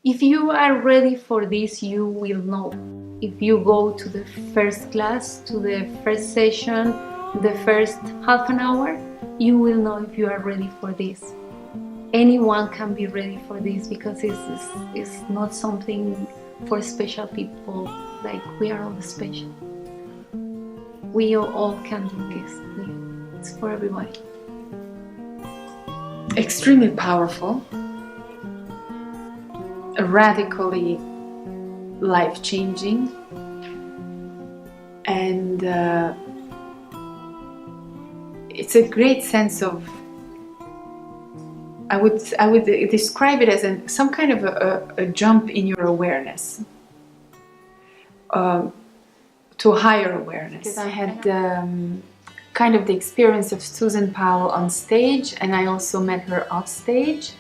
If you are ready for this, you will know. If you go to the first class, to the first session, the first half an hour, you will know if you are ready for this. Anyone can be ready for this, because it's not something for special people, like we are all special. We all can do this. It's for everybody. Extremely powerful, radically life-changing, and it's a great sense of, I would describe it as some kind of a jump in your awareness, to higher awareness. Because I had kind of the experience of Suzanne Powell on stage, and I also met her off stage.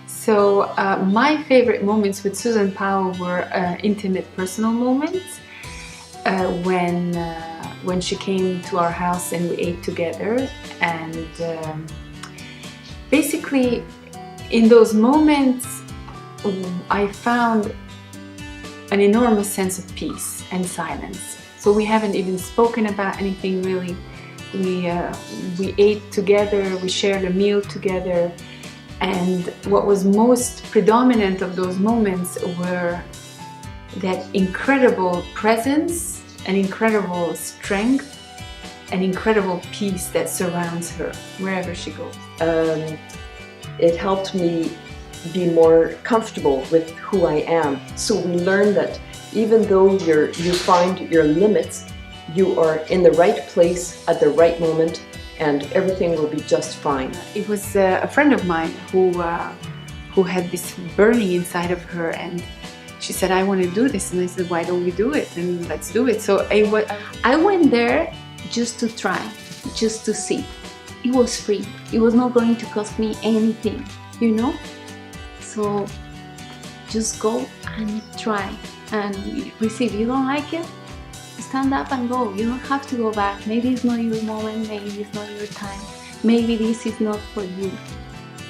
So my favorite moments with Suzanne Powell were intimate, personal moments, when she came to our house and we ate together, and basically in those moments I found an enormous sense of peace and silence. So we haven't even spoken about anything really. We ate together, we shared a meal together, and what was most predominant of those moments were that incredible presence, an incredible strength, an incredible peace that surrounds her wherever she goes. It helped me be more comfortable with who I am. So we learned that even though you find your limits, you are in the right place at the right moment, and everything will be just fine. It was a friend of mine who had this burning inside of her, and she said, I want to do this, and I said, why don't we do it, and let's do it. So I went there just to try, just to see. It was free. It was not going to cost me anything, you know? So just go and try and receive. You don't like it? Stand up and go. You don't have to go back. Maybe it's not your moment, maybe it's not your time, maybe this is not for you.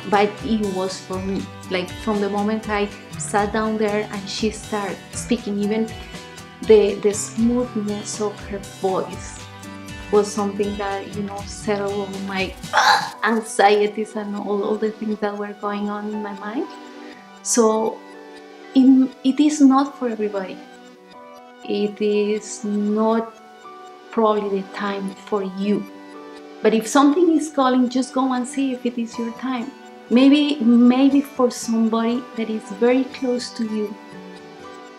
But it was for me. Like from the moment I sat down there and she started speaking, even the smoothness of her voice was something that, you know, settled all my anxieties and all the things that were going on in my mind. So it is not for everybody. It is not probably the time for you. But if something is calling, just go and see if it is your time. Maybe for somebody that is very close to you,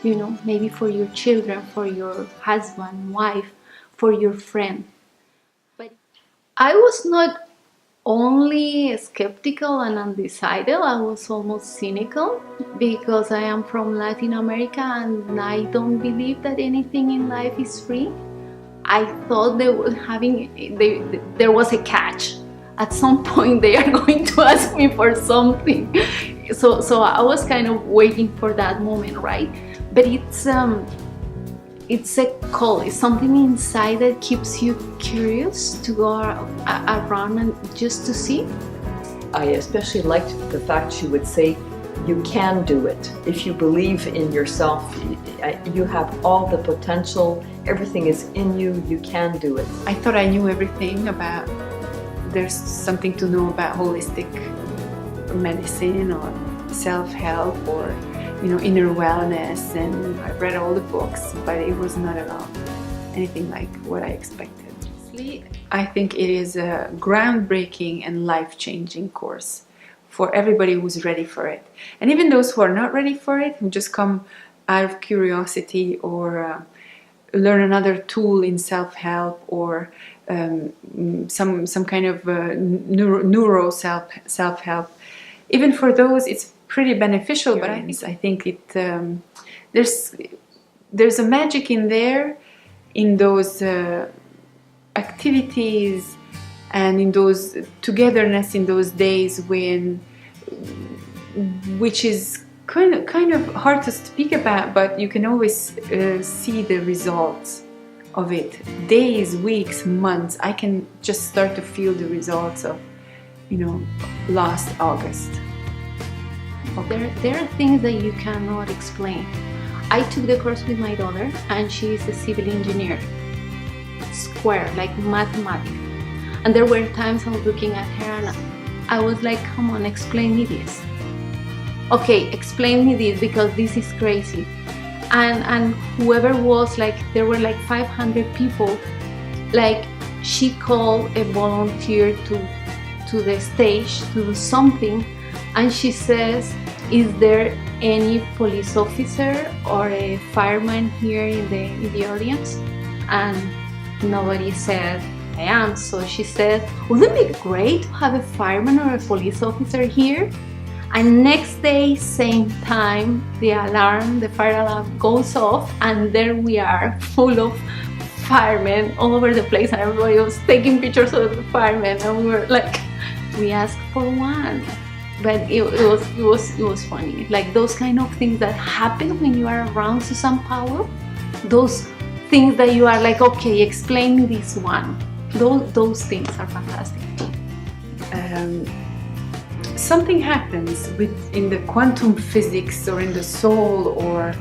you know, maybe for your children, for your husband, wife, for your friend. But I was not only skeptical and undecided, I was almost cynical, because I am from Latin America and I don't believe that anything in life is free. I thought there was a catch. At some point they are going to ask me for something. So I was kind of waiting for that moment, right? But it's a call, it's something inside that keeps you curious to go around and just to see. I especially liked the fact she would say, you can do it. If you believe in yourself, you have all the potential, everything is in you, you can do it. I thought I knew everything about, there's something to know about holistic medicine or self-help or, you know, inner wellness, and I read all the books, but it was not at all anything like what I expected. I think it is a groundbreaking and life-changing course for everybody who's ready for it. And even those who are not ready for it, who just come out of curiosity or learn another tool in self-help or some kind of neuro self-help. Even for those, it's pretty beneficial. But I think it there's a magic in there, in those activities and in those togetherness in those days which is kind of hard to speak about, but you can always see the results of it. Days, weeks, months. I can just start to feel the results of, you know, last August. There are things that you cannot explain. I took the course with my daughter, and she is a civil engineer. Square, like mathematics. And there were times I was looking at her and I was like, come on, explain me this. Okay, explain me this because this is crazy. And whoever was, like, there were like 500 people, like, she called a volunteer to the stage to do something, and she says, is there any police officer or a fireman here in the audience? And nobody said, I am. So she said, wouldn't it be great to have a fireman or a police officer here? And next day, same time, the fire alarm goes off, and there we are, full of firemen all over the place, and everybody was taking pictures of the firemen, and we were like, we asked for one. But it was funny. Like those kind of things that happen when you are around Suzanne Powell, those things that you are like, okay, explain me this one. Those things are fantastic. Something happens in the quantum physics or in the soul, or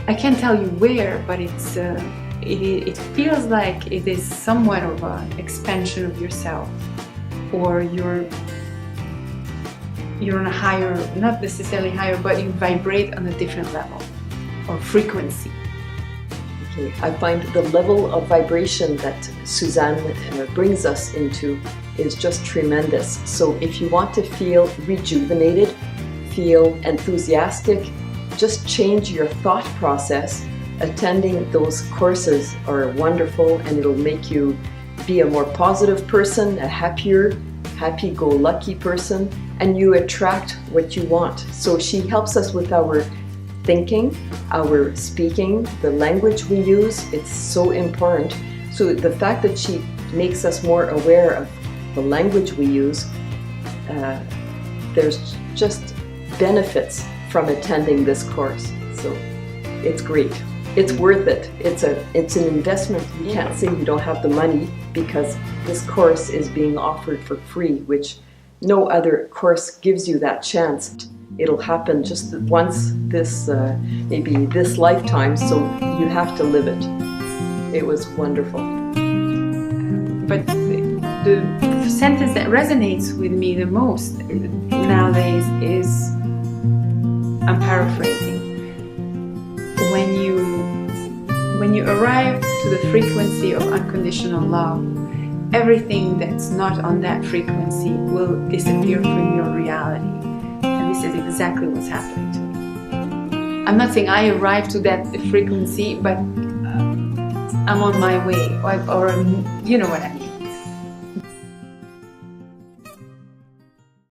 I can't tell you where, but it feels like it is somewhat of an expansion of yourself, or you're on a higher, not necessarily higher, but you vibrate on a different level or frequency. Okay. I find the level of vibration that Suzanne brings us into is just tremendous. So if you want to feel rejuvenated, feel enthusiastic, just change your thought process. Attending those courses are wonderful, and it'll make you be a more positive person, a happier, happy-go-lucky person, and you attract what you want. So she helps us with our thinking, our speaking, the language we use. It's so important. So the fact that she makes us more aware of the language we use, there's just benefits from attending this course. So it's great. It's worth it. It's an investment. You can't say you don't have the money, because this course is being offered for free, which no other course gives you that chance. It'll happen just once maybe this lifetime, so you have to live it. It was wonderful. But the sentence that resonates with me the most nowadays is, I'm paraphrasing, when you arrive to the frequency of unconditional love, everything that's not on that frequency will disappear from your reality. And this is exactly what's happening to me. I'm not saying I arrived to that frequency, but I'm on my way, or you know what I mean.